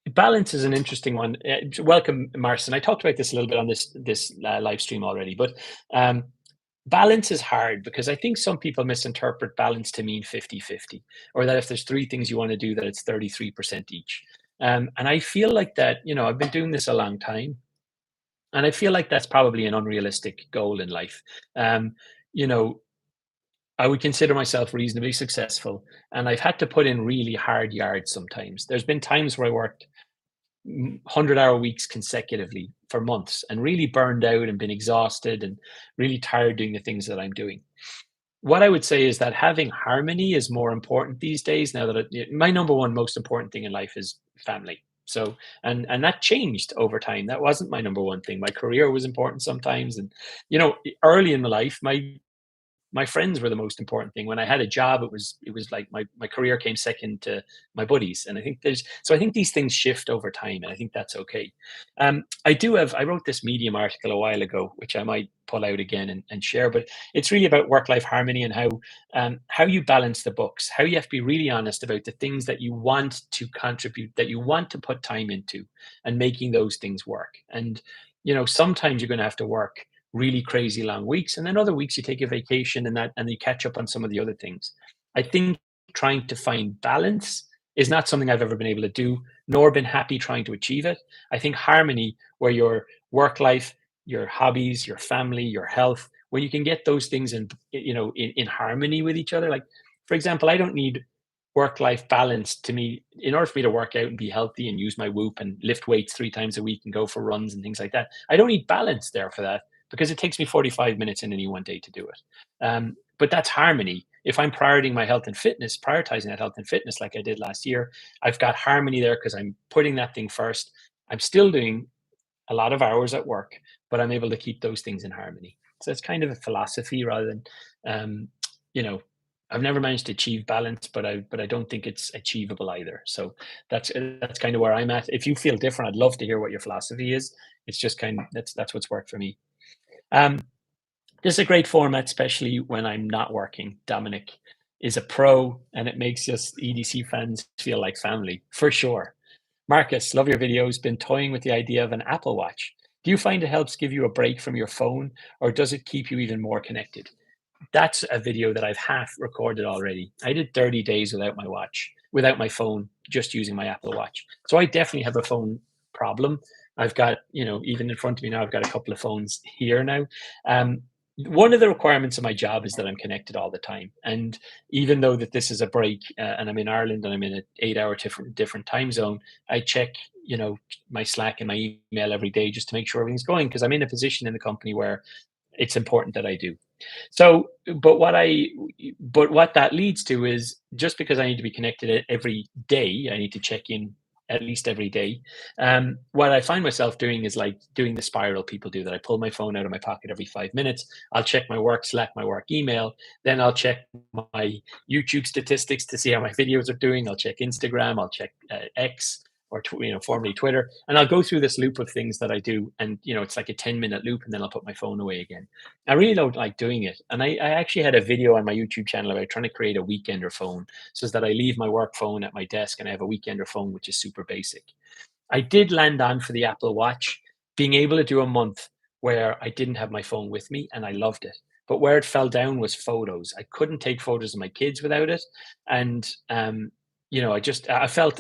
Balance is an interesting one. Welcome, Marson. I talked about this a little bit on this live stream already, but um, balance is hard because I think some people misinterpret balance to mean 50-50, or that if there's three things you want to do, that it's 33% each. And I feel like that, I've been doing this a long time, and I feel like that's probably an unrealistic goal in life. Um, you know, I would consider myself reasonably successful, and I've had to put in really hard yards sometimes. There's been times where I worked 100-hour weeks consecutively for months and really burned out and been exhausted and really tired doing the things that I'm doing. What I would say is that having harmony is more important these days. Now that my number one most important thing in life is family. So, and that changed over time. That wasn't my number one thing. My career was important sometimes, and early in my life, my friends were the most important thing. When I had a job, it was like my career came second to my buddies. And I think these things shift over time, and I think that's okay. I wrote this Medium article a while ago, which I might pull out again and share, but it's really about work-life harmony and how you balance the books, how you have to be really honest about the things that you want to contribute, that you want to put time into, and making those things work. And sometimes you're going to have to work really crazy long weeks, and then other weeks you take a vacation and you catch up on some of the other things. I think trying to find balance is not something I've ever been able to do, nor been happy trying to achieve it. I think harmony, where your work life, your hobbies, your family, your health, when you can get those things in harmony with each other. Like, for example, I don't need work life balance to me in order for me to work out and be healthy and use my whoop and lift weights 3 times a week and go for runs and things like that. I don't need balance there for that, because it takes me 45 minutes in any one day to do it. But that's harmony. If I'm prioritizing that health and fitness like I did last year, I've got harmony there because I'm putting that thing first. I'm still doing a lot of hours at work, but I'm able to keep those things in harmony. So it's kind of a philosophy rather than, um, you know, I've never managed to achieve balance, but I don't think it's achievable either. So that's kind of where I'm at. If you feel different, I'd love to hear what your philosophy is. It's just kind of that's what's worked for me. Um, this is a great format, especially when I'm not working. Dominic is a pro, and it makes us EDC fans feel like family, for sure. Marcus, love your videos. Been toying with the idea of an Apple Watch. Do you find it helps give you a break from your phone, or does it keep you even more connected? That's a video that I've half recorded already. I did 30 days without my phone, just using my Apple Watch. So I definitely have a phone problem. I've got, even in front of me now, I've got a couple of phones here now. Um, one of the requirements of my job is that I'm connected all the time. And even though that this is a break, and I'm in Ireland and I'm in an 8-hour different time zone, I check, my Slack and my email every day just to make sure everything's going, because I'm in a position in the company where it's important that I do. So, but what that leads to is, just because I need to be connected every day, I need to check in at least every day. What I find myself doing is like doing the spiral people do, that I pull my phone out of my pocket every 5 minutes. I'll check my work Slack, my work email. Then I'll check my YouTube statistics to see how my videos are doing. I'll check Instagram. I'll check X, or formerly Twitter, and I'll go through this loop of things that I do, and it's like a 10-minute loop, and then I'll put my phone away again. I really don't like doing it. And I actually had a video on my YouTube channel about trying to create a weekender phone, so that I leave my work phone at my desk and I have a weekender phone, which is super basic. I did land on, for the Apple Watch, being able to do a month where I didn't have my phone with me, and I loved it. But where it fell down was photos. I couldn't take photos of my kids without it, and I felt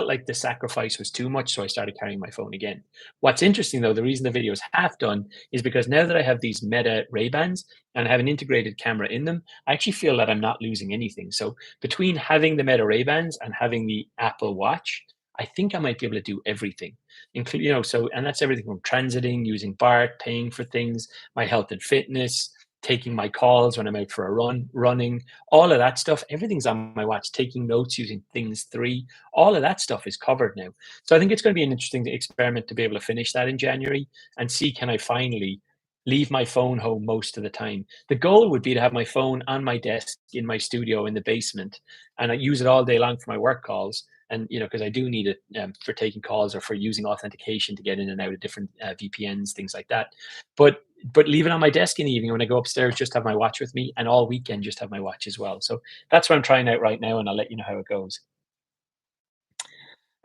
like the sacrifice was too much, so I started carrying my phone again. What's interesting, though, the reason the video is half done is because now that I have these Meta Ray-Bans and I have an integrated camera in them, I actually feel that I'm not losing anything. So between having the Meta Ray-Bans and having the Apple Watch, I think I might be able to do everything, include, and that's everything from transiting, using BART, paying for things, my health and fitness, taking my calls when I'm out for a run, running, all of that stuff. Everything's on my watch. Taking notes using Things 3, all of that stuff is covered now. So I think it's going to be an interesting experiment to be able to finish that in January and see, can I finally leave my phone home most of the time. The goal would be to have my phone on my desk in my studio in the basement, and I use it all day long for my work calls. And because I do need it for taking calls or for using authentication to get in and out of different VPNs, things like that. But leave it on my desk in the evening when I go upstairs, just have my watch with me, and all weekend just have my watch as well. So that's what I'm trying out right now, and I'll let you know how it goes.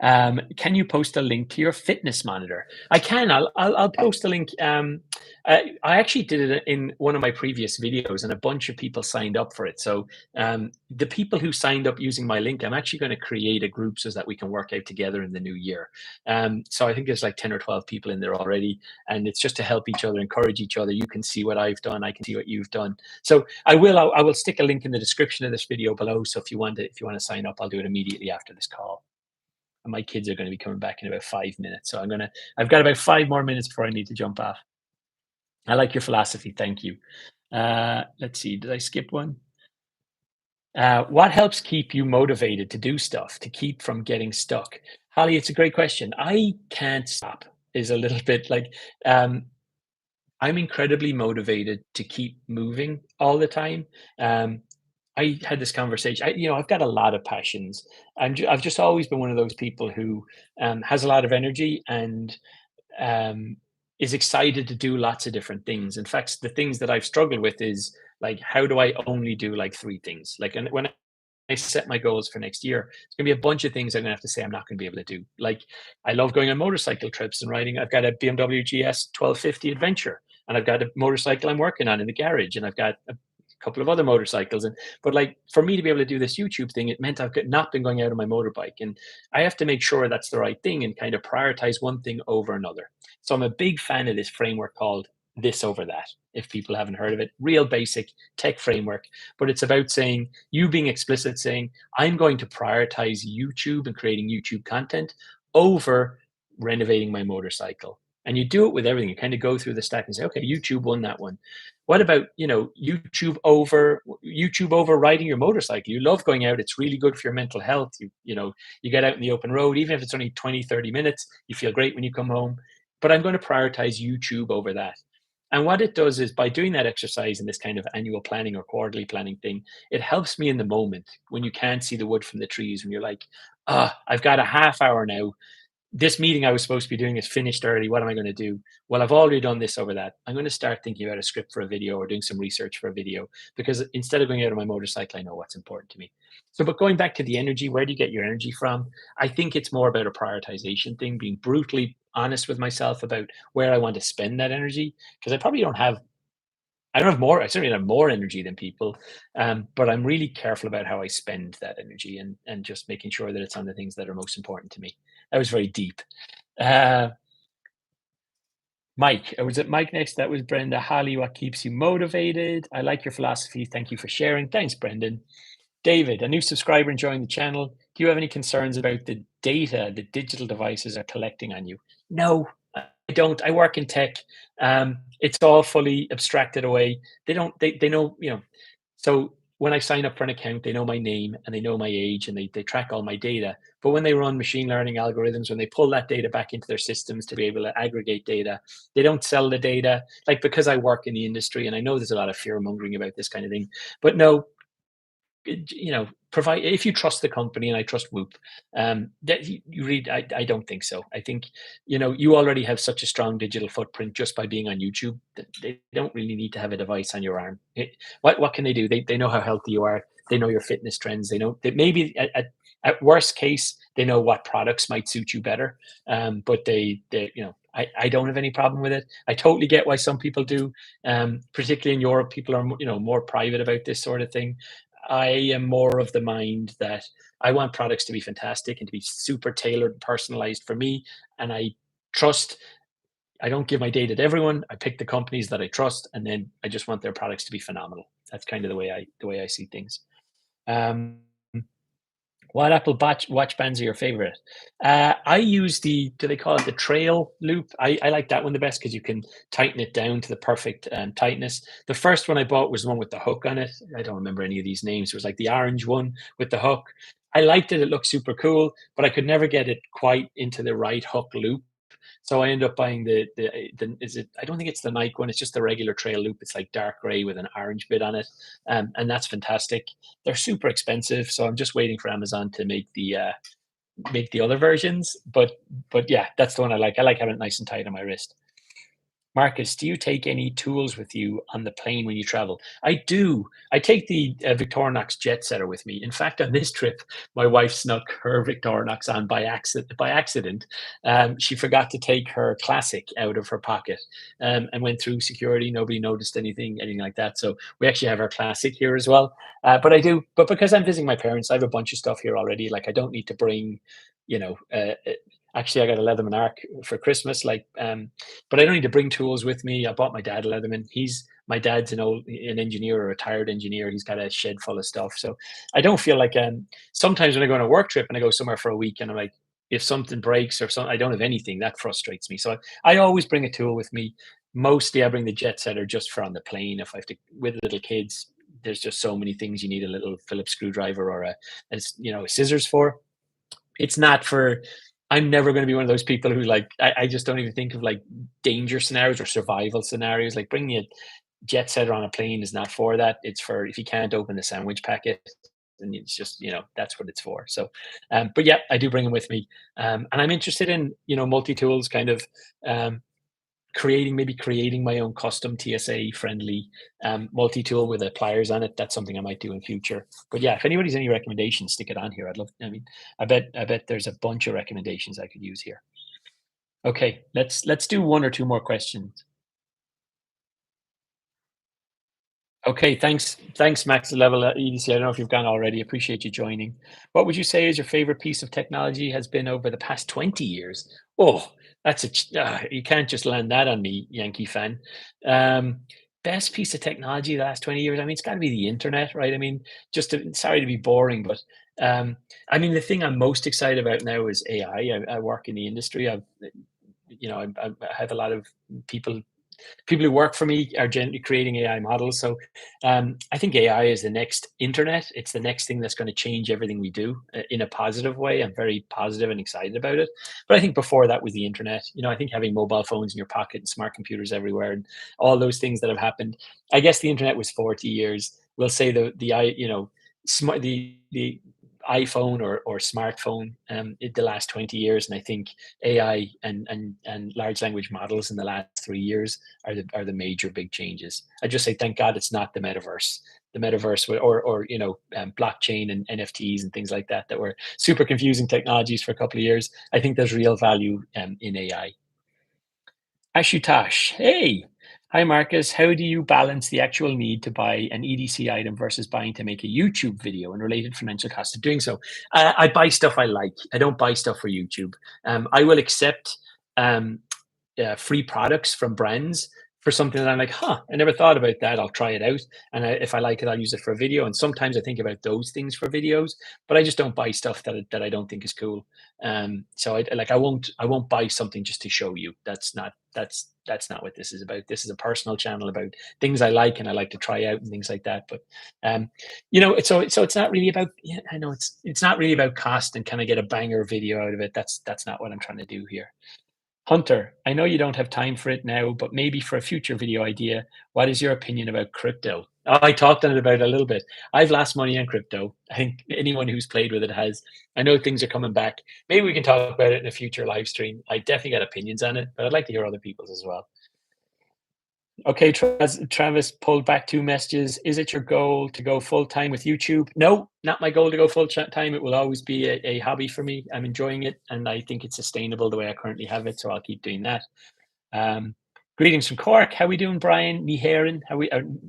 Can you post a link to your fitness monitor? I can. I'll post a link. I actually did it in one of my previous videos, and a bunch of people signed up for it. So the people who signed up using my link, I'm actually going to create a group so that we can work out together in the new year. So I think there's like 10 or 12 people in there already, and it's just to help each other, encourage each other. You can see what I've done, I can see what you've done. So I will stick a link in the description of this video below. So if you want to sign up, I'll do it immediately after this call. And my kids are going to be coming back in about 5 minutes. So I've got about 5 more minutes before I need to jump off. I like your philosophy. Thank you. Let's see. Did I skip one? What helps keep you motivated to do stuff, to keep from getting stuck? Holly, it's a great question. I can't stop is a little bit like, I'm incredibly motivated to keep moving all the time. I had this conversation. I've got a lot of passions. I've just always been one of those people who has a lot of energy and um, is excited to do lots of different things. In fact, the things that I've struggled with is like, how do I only do like three things? Like, and when I set my goals for next year, it's gonna be a bunch of things I'm gonna have to say I'm not gonna be able to do. Like, I love going on motorcycle trips and riding. I've got a BMW GS 1250 Adventure, and I've got a motorcycle I'm working on in the garage, and I've got a couple of other motorcycles. And but like for me to be able to do this YouTube thing, it meant not been going out on my motorbike, and I have to make sure that's the right thing and kind of prioritize one thing over another. So I'm a big fan of this framework called this over that. If people haven't heard of it, real basic tech framework, but it's about saying, you being explicit, saying, I'm going to prioritize YouTube and creating YouTube content over renovating my motorcycle. And you do it with everything. You kind of go through the stack and say, okay, YouTube won that one. What about, YouTube over riding your motorcycle? You love going out. It's really good for your mental health. You get out in the open road, even if it's only 20, 30 minutes, you feel great when you come home. But I'm going to prioritize YouTube over that. And what it does is, by doing that exercise in this kind of annual planning or quarterly planning thing, it helps me in the moment when you can't see the wood from the trees, when you're like, I've got a half hour now. This meeting I was supposed to be doing is finished early. What am I going to do? Well, I've already done this over that. I'm going to start thinking about a script for a video or doing some research for a video, because instead of going out on my motorcycle, I know what's important to me. So, but going back to the energy, where do you get your energy from? I think it's more about a prioritization thing, being brutally honest with myself about where I want to spend that energy, because I don't have more. I certainly don't have more energy than people, but I'm really careful about how I spend that energy, and just making sure that it's on the things that are most important to me. That was very deep. Uh, Mike, was it Mike next? That was Brenda. Holly, what keeps you motivated? I like your philosophy. Thank you for sharing. Thanks, Brendan. David, a new subscriber enjoying the channel. Do you have any concerns about the data the digital devices are collecting on you? No, I don't. I work in tech. It's all fully abstracted away. They know, so when I sign up for an account, they know my name and they know my age, and they track all my data. But when they run machine learning algorithms, when they pull that data back into their systems to be able to aggregate data, they don't sell the data. Like, because I work in the industry, and I know there's a lot of fear mongering about this kind of thing, but no, provide, if you trust the company, and I trust Whoop, that you read. I don't think so. I think you already have such a strong digital footprint just by being on YouTube that they don't really need to have a device on your arm. What can they do? They know how healthy you are. They know your fitness trends. They know that maybe at worst case, they know what products might suit you better. But I don't have any problem with it. I totally get why some people do. Particularly in Europe, people are more private about this sort of thing. I am more of the mind that I want products to be fantastic and to be super tailored and personalized for me. And trust, I don't give my data to everyone. I pick the companies that I trust, and then I just want their products to be phenomenal. That's kind of the way I see things. Um, what Apple watch bands are your favorite? I use do they call it the trail loop? I like that one the best because you can tighten it down to the perfect tightness. The first one I bought was the one with the hook on it. I don't remember any of these names. It was like the orange one with the hook. I liked it. It looked super cool, but I could never get it quite into the right hook loop. So I end up buying I don't think it's the Nike one. It's just the regular trail loop. It's like dark gray with an orange bit on it. And that's fantastic. They're super expensive. So I'm just waiting for Amazon to make the other versions. But yeah, that's the one I like. I like having it nice and tight on my wrist. Marcus, do you take any tools with you on the plane when you travel? I do. I take the Victorinox jet setter with me. In fact, on this trip, my wife snuck her Victorinox on by accident. By accident, she forgot to take her classic out of her pocket, and went through security. Nobody noticed anything like that. So we actually have our classic here as well. But I do. But because I'm visiting my parents, I have a bunch of stuff here already. Like I don't need to bring, you know. Actually, I got a Leatherman Arc for Christmas. But I don't need to bring tools with me. I bought my dad a Leatherman. My dad's an engineer, a retired engineer. He's got a shed full of stuff. So I don't feel like sometimes when I go on a work trip and I go somewhere for a week and I'm like, if something breaks or something, I don't have anything, that frustrates me. So I always bring a tool with me. Mostly I bring the jet setter just for on the plane. If I have to with little kids, there's just so many things you need a little Phillips screwdriver or a scissors for. It's not for I'm never going to be one of those people who I just don't even think of like danger scenarios or survival scenarios. Like bringing a jet setter on a plane is not for that. It's for if you can't open the sandwich packet, then it's just that's what it's for. So, but yeah, I do bring them with me, and I'm interested in multi tools, kind of um, creating my own custom TSA friendly multi tool with the pliers on it. That's something I might do in future. But yeah, if anybody's any recommendations, stick it on here. I'd love. I mean, I bet there's a bunch of recommendations I could use here. Okay, let's do one or two more questions. Okay, thanks, Max Level at EDC. I don't know if you've gone already. Appreciate you joining. What would you say is your favorite piece of technology has been over the past 20 years? Oh, you can't just land that on me, Yankee fan. Um, Best piece of technology the last 20 years. I mean, it's got to be the internet, right? I mean, sorry to be boring, but I mean, the thing I'm most excited about now is AI. I work in the industry. I have a lot of people people who work for me are generally creating AI models. So I think AI is the next internet. It's the next thing that's going to change everything we do in a positive way. I'm very positive and excited about it. But I think before that was the internet. I think having mobile phones in your pocket and smart computers everywhere and all those things that have happened. I guess the internet was 40 years. We'll say smart the iPhone or smartphone in the last 20 years, and I think AI and large language models in the last 3 years are the major big changes. I just say thank God it's not the metaverse. The metaverse or blockchain and NFTs and things like that were super confusing technologies for a couple of years. I think there's real value in AI. Ashutosh, hey. Hi, Marcus. How do you balance the actual need to buy an EDC item versus buying to make a YouTube video and related financial costs of doing so? I buy stuff I like. I don't buy stuff for YouTube. I will accept um, free products from brands for something that I'm like, I never thought about that. I'll try it out, and if I like it, I'll use it for a video. And sometimes I think about those things for videos, but I just don't buy stuff that I don't think is cool. So I won't buy something just to show you. That's not what this is about. This is a personal channel about things I like and I like to try out and things like that. But it's not really about. Yeah, I know it's not really about cost and can I get a banger video out of it. That's not what I'm trying to do here. Hunter, I know you don't have time for it now, but maybe for a future video idea, what is your opinion about crypto? Oh, I talked on it about a little bit. I've lost money on crypto. I think anyone who's played with it has. I know things are coming back. Maybe we can talk about it in a future live stream. I definitely got opinions on it, but I'd like to hear other people's as well. Okay, Travis pulled back two messages. Is it your goal to go full time with YouTube? No, not my goal to go full time. It will always be a hobby for me. I'm enjoying it, and I think it's sustainable the way I currently have it. So I'll keep doing that. Um, Greetings from Cork. How we doing, Brian Niherin?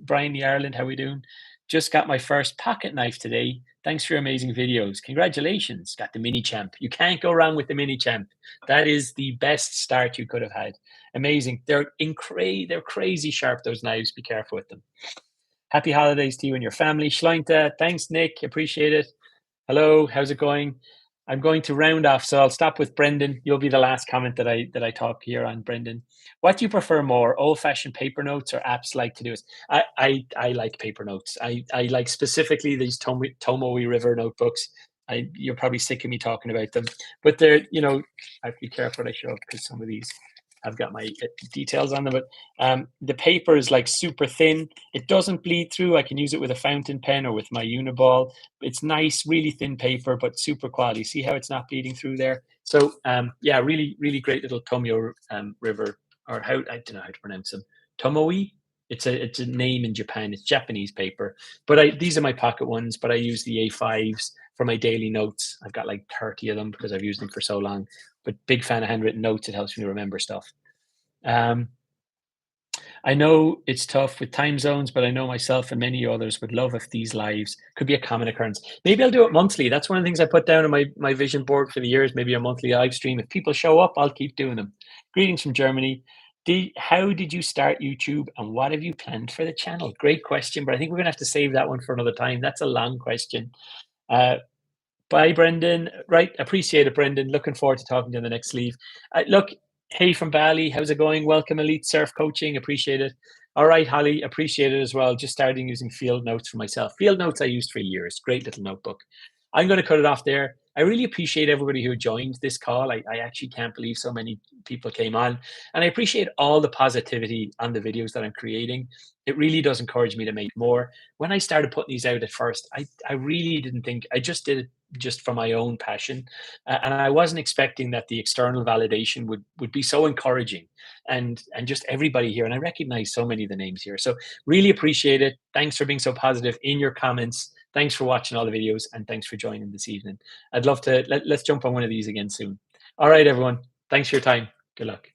Brian New Ireland? How we doing? Just got my first pocket knife today. Thanks for your amazing videos. Congratulations. Got the mini champ. You can't go wrong with the mini champ. That is the best start you could have had. Amazing. They're crazy sharp, those knives. Be careful with them. Happy holidays to you and your family. Schleinte, thanks, Nick. Appreciate it. Hello, how's it going? I'm going to round off, so I'll stop with Brendan. You'll be the last comment that I talk here on, Brendan. What do you prefer more, old-fashioned paper notes or apps like to do it? I like paper notes. I like specifically these Tomoe River notebooks. You're probably sick of me talking about them, but I have to be careful what I show up because some of these I've got my details on them. But the paper is like super thin. It doesn't bleed through. I can use it with a fountain pen or with my Uniball. It's nice, really thin paper, but super quality. See how it's not bleeding through there? So yeah, really, really great little Tomio River or how, I don't know how to pronounce them. Tomoe. It's a name in Japan. It's Japanese paper, but these are my pocket ones. But I use the A5s for my daily notes. I've got like 30 of them because I've used them for so long. But big fan of handwritten notes. It helps me remember stuff. Um, I know it's tough with time zones, but I know myself and many others would love if these lives could be a common occurrence. Maybe I'll do it monthly. That's one of the things I put down on my vision board for the years. Maybe a monthly live stream. If people show up, I'll keep doing them. Greetings from Germany. How did you start YouTube and what have you planned for the channel? Great question, but I think we're going to have to save that one for another time. That's a long question. Uh, Bye, Brendan. Right, appreciate it, Brendan. Looking forward to talking to you in the next sleeve. Look, hey from Bali, how's it going? Welcome, Elite Surf Coaching. Appreciate it. All right, Holly, appreciate it as well. Just starting using Field Notes for myself. Field Notes I used for years. Great little notebook. I'm going to cut it off there. I really appreciate everybody who joined this call. I actually can't believe so many people came on. And I appreciate all the positivity on the videos that I'm creating. It really does encourage me to make more. When I started putting these out at first, I really didn't think, I just did it just for my own passion, and I wasn't expecting that the external validation would be so encouraging, and just everybody here. And I recognize so many of the names here, so really appreciate it. Thanks for being so positive in your comments. Thanks for watching all the videos, and thanks for joining this evening. I'd love to let's jump on one of these again soon. All right, everyone. Thanks for your time. Good luck.